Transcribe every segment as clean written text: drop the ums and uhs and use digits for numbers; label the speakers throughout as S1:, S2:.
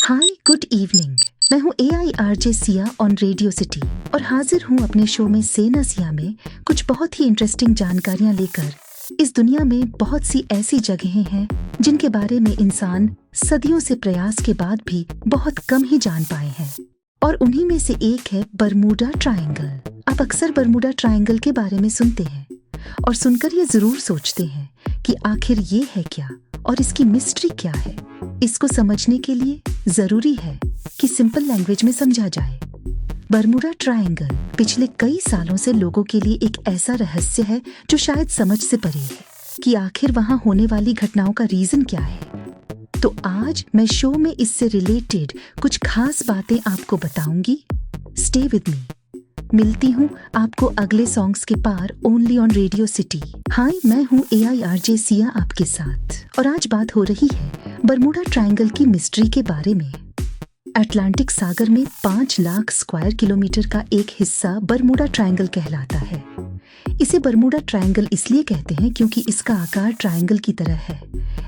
S1: Hi good evening. मैं हूँ AIRJ Siya on Radio City और हाजिर हूँ अपने शो में सेना सिया में कुछ बहुत ही इंटरेस्टिंग जानकारियाँ लेकर। इस दुनिया में बहुत सी ऐसी जगहें हैं जिनके बारे में इंसान सदियों से प्रयास के बाद भी बहुत कम ही जान पाए हैं, और उन्हीं में से एक है बरमूडा ट्रायंगल। आप अक्सर बरमूडा ट्रायंगल के बारे में सुनते हैं और सुनकर ये जरूर सोचते हैं कि आखिर ये है क्या और इसकी मिस्ट्री क्या है। इसको समझने के लिए जरूरी है कि सिंपल लैंग्वेज में समझा जाए। बरमूडा ट्रायंगल पिछले कई सालों से लोगों के लिए एक ऐसा रहस्य है जो शायद समझ से परे है कि आखिर वहां होने वाली घटनाओं का रीजन क्या है। तो आज मैं शो में इससे रिलेटेड कुछ खास बातें आपको बताऊंगी। Stay with me. मिलती हूँ आपको अगले सॉन्ग्स के पार ओनली ऑन रेडियो सिटी। हाय, मैं हूँ AIRJ सिया आपके साथ, और आज बात हो रही है बरमूडा ट्रायंगल की मिस्ट्री के बारे में। अटलांटिक सागर में 5 लाख स्क्वायर किलोमीटर का एक हिस्सा बरमूडा ट्रायंगल कहलाता है। इसे बरमूडा ट्रायंगल इसलिए कहते हैं क्योंकि इसका आकार ट्रायंगल की तरह है।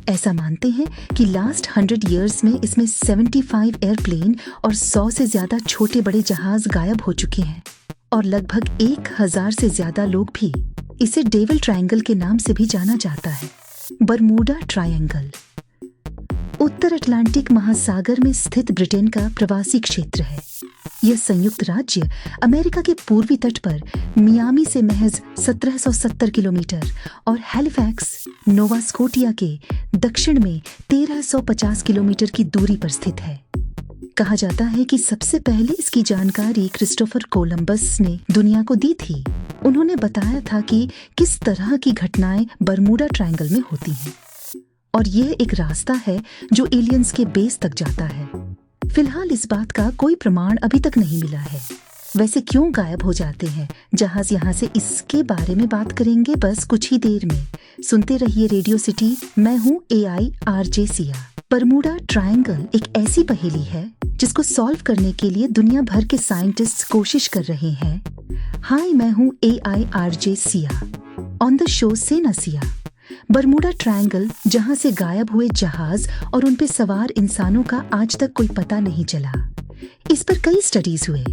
S1: ऐसा मानते हैं कि लास्ट 100 इयर्स में इसमें 75 एयरप्लेन और 100 से ज्यादा छोटे बड़े जहाज गायब हो चुके हैं, और लगभग 1000 से ज्यादा लोग भी। इसे डेविल ट्रायंगल के नाम से भी जाना जाता है। बरमूडा ट्रायंगल उत्तर अटलांटिक महासागर में स्थित ब्रिटेन का प्रवासी क्षेत्र है। यह संयुक्त राज्य अमेरिका के पूर्वी तट पर मियामी से महज 1770 किलोमीटर और हैलिफैक्स, नोवा स्कोटिया के दक्षिण में 1350 किलोमीटर की दूरी पर स्थित है। कहा जाता है कि सबसे पहले इसकी जानकारी क्रिस्टोफर कोलंबस ने दुनिया को दी थी। उन्होंने बताया था कि किस तरह की घटनाएं बरमूडा ट्रायंगल में होती हैं, और यह एक रास्ता है जो एलियंस के बेस तक जाता है। फिलहाल इस बात का कोई प्रमाण अभी तक नहीं मिला है। वैसे क्यों गायब हो जाते हैं जहाज यहाँ से, इसके बारे में बात करेंगे बस कुछ ही देर में। सुनते रहिए रेडियो सिटी। मैं हूँ AIRJ सिया। बरमूडा ट्रायंगल एक ऐसी पहेली है जिसको सॉल्व करने के लिए दुनिया भर के साइंटिस्ट्स कोशिश कर रहे हैं। हाय, मैं हूँ AIRJ Siya on the show सेना सिया। बरमूडा ट्रायंगल, जहां से गायब हुए जहाज और उन पे सवार इंसानों का आज तक कोई पता नहीं चला। इस पर कई स्टडीज हुए।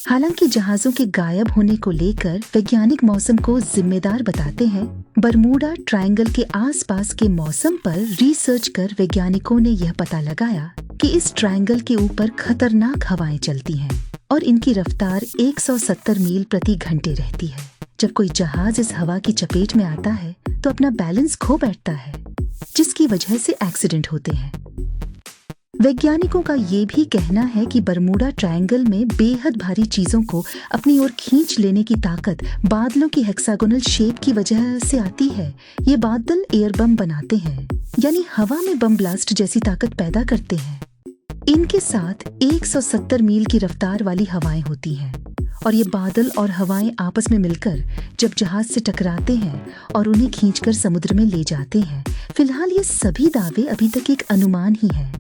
S1: हालांकि जहाजों के गायब होने को लेकर वैज्ञानिक मौसम को जिम्मेदार बताते हैं, बरमूडा ट्रायंगल के आसपास के मौसम पर रिसर्च कर वैज्ञानिकों ने यह पता लगाया कि इस ट्रायंगल के ऊपर खतरनाक हवाएं चलती हैं और इनकी रफ्तार 170 मील प्रति घंटे रहती है। जब कोई जहाज इस हवा की चपेट में आता है तो अपना बैलेंस खो बैठता है, जिसकी वजह से एक्सीडेंट होते हैं। वैज्ञानिकों का ये भी कहना है कि बरमूडा ट्रायंगल में बेहद भारी चीजों को अपनी ओर खींच लेने की ताकत बादलों की हेक्सागोनल शेप की वजह से आती है। ये बादल एयर बम बनाते हैं, यानी हवा में बम ब्लास्ट जैसी ताकत पैदा करते हैं। इनके साथ 170 मील की रफ्तार वाली हवाएं होती हैं, और ये बादल और हवाएं आपस में मिलकर जब जहाज से टकराते हैं और उन्हें खींचकर समुद्र में ले जाते हैं। फिलहाल ये सभी दावे अभी तक एक अनुमान ही है,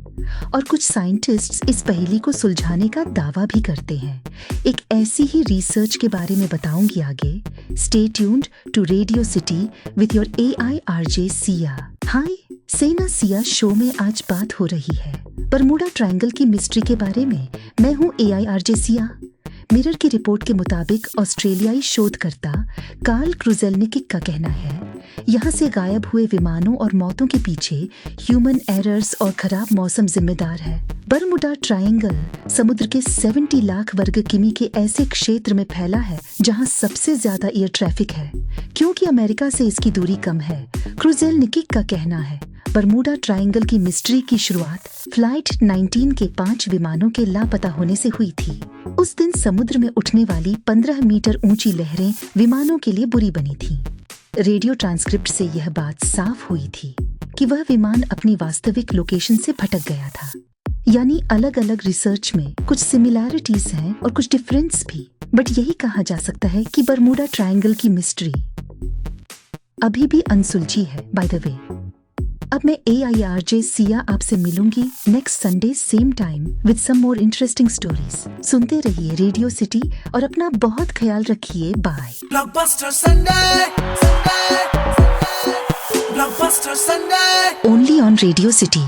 S1: और कुछ साइंटिस्ट्स इस पहेली को सुलझाने का दावा भी करते हैं। एक ऐसी ही रिसर्च के बारे में बताऊंगी आगे। Stay tuned to Radio City with your AIRJ Siya. Hi, सेना सिया शो में आज बात हो रही है बरमूडा ट्रायंगल की मिस्ट्री के बारे में। मैं हूँ AIRJ सिया। मिरर की रिपोर्ट के मुताबिक ऑस्ट्रेलियाई शोधकर्ता कार्ल क्रुजेल्निक का कहना है, यहाँ से गायब हुए विमानों और मौतों के पीछे ह्यूमन एरर्स और खराब मौसम जिम्मेदार है। बरमूडा ट्रायंगल समुद्र के 70 लाख वर्ग किमी के ऐसे क्षेत्र में फैला है जहाँ सबसे ज्यादा एयर ट्रैफिक है, क्योंकि अमेरिका से इसकी दूरी कम है। क्रुजेल्निक का कहना है बरमूडा ट्रायंगल की मिस्ट्री की शुरुआत फ्लाइट 19 के 5 विमानों के लापता होने से हुई थी। उस दिन समुद्र में उठने वाली 15 मीटर ऊंची लहरें विमानों के लिए बुरी बनी थी। रेडियो ट्रांसक्रिप्ट से यह बात साफ हुई थी कि वह विमान अपनी वास्तविक लोकेशन से भटक गया था। यानी अलग अलग रिसर्च में कुछ सिमिलैरिटीज हैं और कुछ डिफरेंस भी, बट यही कहा जा सकता है कि बरमूडा ट्रायंगल की मिस्ट्री अभी भी अनसुलझी है। बाय द वे, अब मैं AIRJ सिया आपसे मिलूंगी next Sunday same time with some more interesting stories. सुनते रहिए रेडियो सिटी और अपना बहुत ख्याल रखिए। Bye.
S2: Blockbuster Sunday, Sunday, Blockbuster Sunday.
S1: Only on Radio city.